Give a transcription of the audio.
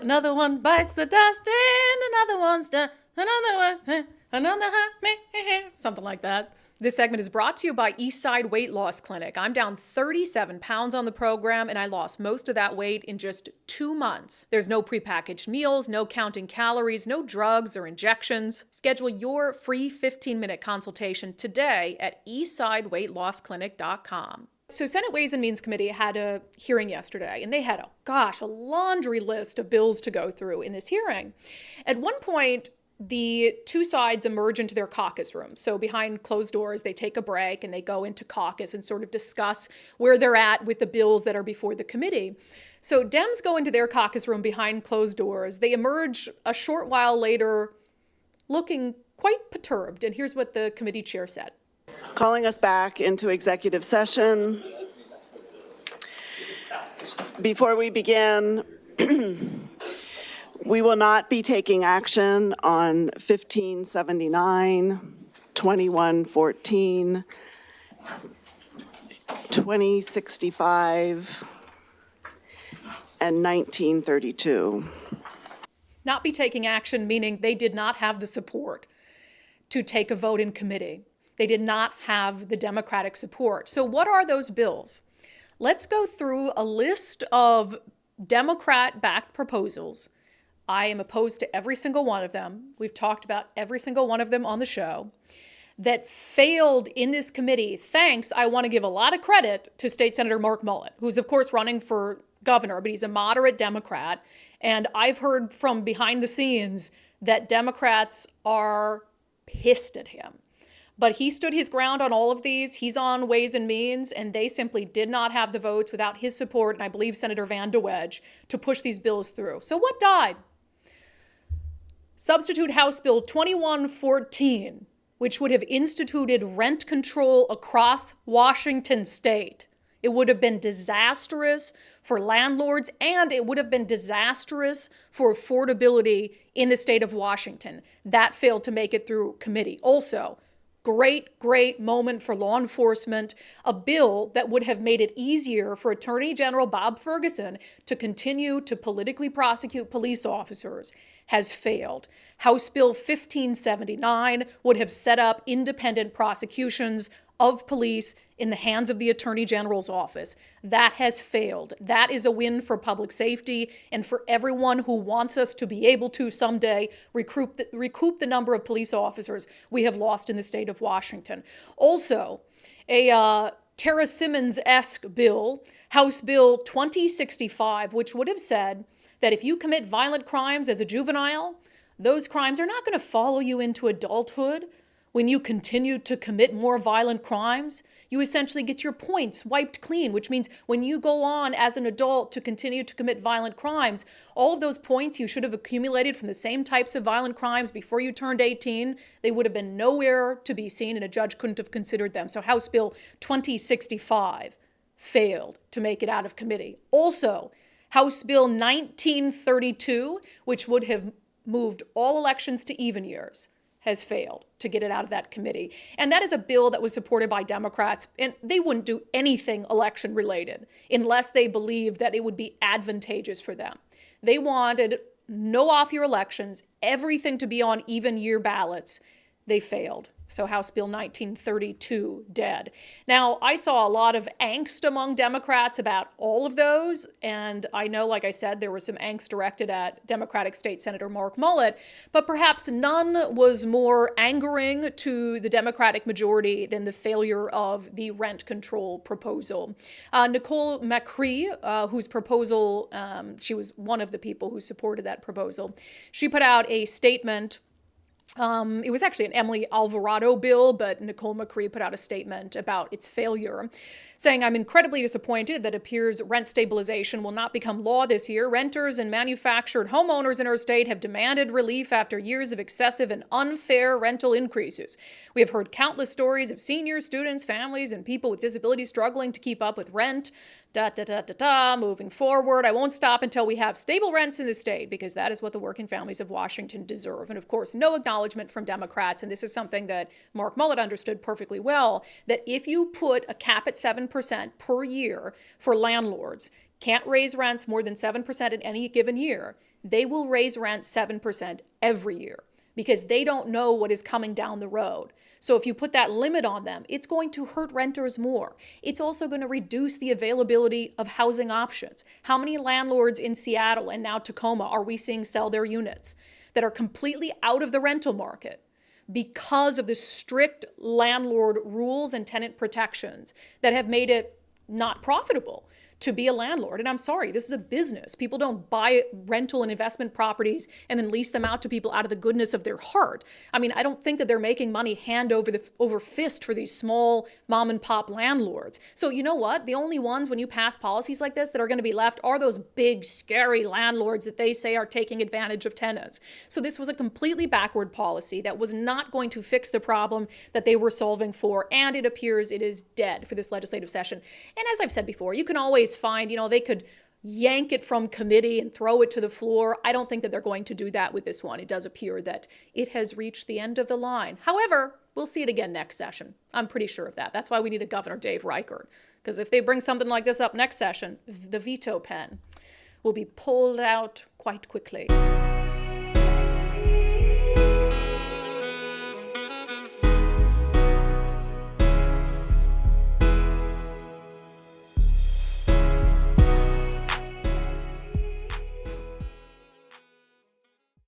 Another one bites the dust and another one's done. Another one, another something like that. This segment is brought to you by Eastside Weight Loss Clinic. I'm down 37 pounds on the program, and I lost most of that weight in just 2 months. There's no prepackaged meals, no counting calories, no drugs or injections. Schedule your free 15-minute consultation today at eastsideweightlossclinic.com. So Senate Ways and Means Committee had a hearing yesterday, and they had a laundry list of bills to go through in this hearing. At one point, the two sides emerge into their caucus room. So behind closed doors, they take a break and they go into caucus and sort of discuss where they're at with the bills that are before the committee. So Dems go into their caucus room behind closed doors. They emerge a short while later looking quite perturbed. And here's what the committee chair said. Calling us back into executive session. Before we begin, we will not be taking action on 1579, 2114, 2065, and 1932. Not be taking action, meaning they did not have the support to take a vote in committee. They did not have the Democratic support. So what are those bills? Let's go through a list of Democrat-backed proposals. I am opposed to every single one of them. We've talked about every single one of them on the show that failed in this committee. Thanks, I want to give a lot of credit to State Senator Mark Mullet, who's of course running for governor, but he's a moderate Democrat. And I've heard from behind the scenes that Democrats are pissed at him. But he stood his ground on all of these. He's on Ways and Means, and they simply did not have the votes without his support, and I believe Senator Van de Wedge, to push these bills through. So what died? Substitute House Bill 2114, which would have instituted rent control across Washington state. It would have been disastrous for landlords, and it would have been disastrous for affordability in the state of Washington. That failed to make it through committee. Also, great moment for law enforcement, a bill that would have made it easier for Attorney General Bob Ferguson to continue to politically prosecute police officers has failed. House Bill 1579 would have set up independent prosecutions of police in the hands of the Attorney General's office. That has failed. That is a win for public safety and for everyone who wants us to be able to someday recoup the number of police officers we have lost in the state of Washington. Also, a Tara Simmons-esque bill, House Bill 2065, which would have said that if you commit violent crimes as a juvenile, those crimes are not going to follow you into adulthood. When you continue to commit more violent crimes, you essentially get your points wiped clean, which means when you go on as an adult to continue to commit violent crimes, all of those points you should have accumulated from the same types of violent crimes before you turned 18, they would have been nowhere to be seen and a judge couldn't have considered them. So House Bill 2065 failed to make it out of committee. Also, House Bill 1932, which would have moved all elections to even years, has failed to get it out of that committee. And that is a bill that was supported by Democrats, and they wouldn't do anything election related unless they believed that it would be advantageous for them. They wanted no off-year elections, everything to be on even year ballots. They failed. So House Bill 1932 dead. Now, I saw a lot of angst among Democrats about all of those, and I know, like I said, there was some angst directed at Democratic State Senator Mark Mullet, but perhaps none was more angering to the Democratic majority than the failure of the rent control proposal. Nicole McCree, whose proposal, she was one of the people who supported that proposal, she put out a statement. It was actually an Emily Alvarado bill, but Nicole McCree put out a statement about its failure, saying, "I'm incredibly disappointed that it appears rent stabilization will not become law this year. Renters and manufactured homeowners in our state have demanded relief after years of excessive and unfair rental increases. We have heard countless stories of seniors, students, families, and people with disabilities struggling to keep up with rent. Moving forward, I won't stop until we have stable rents in the state, because that is what the working families of Washington deserve." And of course, no acknowledgement from Democrats, and this is something that Mark Mullet understood perfectly well, that if you put a cap at 7% per year for landlords, can't raise rents more than 7% in any given year, they will raise rent 7% every year because they don't know what is coming down the road. So if you put that limit on them, it's going to hurt renters more. It's also going to reduce the availability of housing options. How many landlords in Seattle and now Tacoma are we seeing sell their units that are completely out of the rental market because of the strict landlord rules and tenant protections that have made it not profitable to be a landlord? And I'm sorry, this is a business. People don't buy rental and investment properties and then lease them out to people out of the goodness of their heart. I mean, I don't think that they're making money hand over fist for these small mom and pop landlords. So you know what? The only ones when you pass policies like this that are going to be left are those big, scary landlords that they say are taking advantage of tenants. So this was a completely backward policy that was not going to fix the problem that they were solving for. And it appears it is dead for this legislative session. And as I've said before, you can always find, they could yank it from committee and throw it to the floor. I don't think that they're going to do that with this one. It does appear that it has reached the end of the line. However, we'll see it again next session. I'm pretty sure of that. That's why we need a Governor Dave Reichert, because if they bring something like this up next session, the veto pen will be pulled out quite quickly.